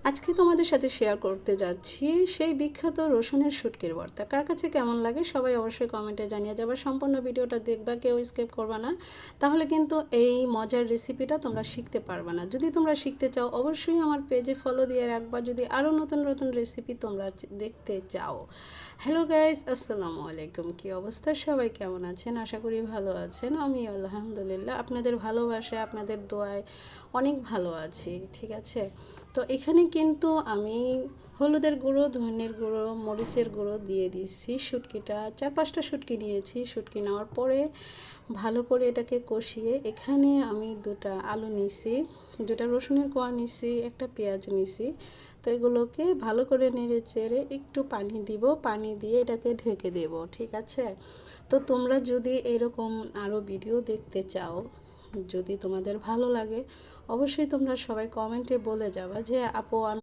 আজকে তোমাদের সাথে শেয়ার করতে যাচ্ছি সেই বিখ্যাত রসুনের শুটকির ভর্তা। কার কাছে কেমন লাগে সবাই অবশ্যই কমেন্টে জানিয়ে যাবে। সম্পূর্ণ ভিডিওটা দেখবা, কেউ স্কিপ করবা না, তাহলে কিন্তু এই মজার রেসিপিটা তোমরা শিখতে পারবে না। যদি তোমরা শিখতে চাও অবশ্যই আমার পেজে ফলো দিয়ে রাখবা, যদি আরও নতুন নতুন রেসিপি তোমরা দেখতে চাও। হ্যালো গাইস, আসসালামু আলাইকুম। কী অবস্থা, সবাই কেমন আছেন? আশা করি ভালো আছেন। আমি আলহামদুলিল্লাহ আপনাদের ভালোবাসায়, আপনাদের দোয়ায় অনেক ভালো আছি। ঠিক আছে, তো এখানে কিন্তু আমি হলুদের গুঁড়ো, ধনের গুঁড়ো, মরিচের গুঁড়ো দিয়ে দিচ্ছি। শুটকিটা 4-5টা শুটকি নিয়েছি। শুটকি নেওয়ার পরে ভালো করে এটাকে কষিয়ে এখানে আমি 2টা আলু নিছি, 2টা রসুনের কোয়া নিছি, একটা পেঁয়াজ নিছি। তো এগুলোকে ভালো করে নেড়ে চেড়ে একটু পানি দিব, পানি দিয়ে এটাকে ঢেকে দেব। ঠিক আছে, তো তোমরা যদি এরকম আরও ভিডিও দেখতে চাও, যদি তোমাদের ভালো লাগে অবশ্যই তোমরা সবাই কমেন্টে বলে যাবা যে আপু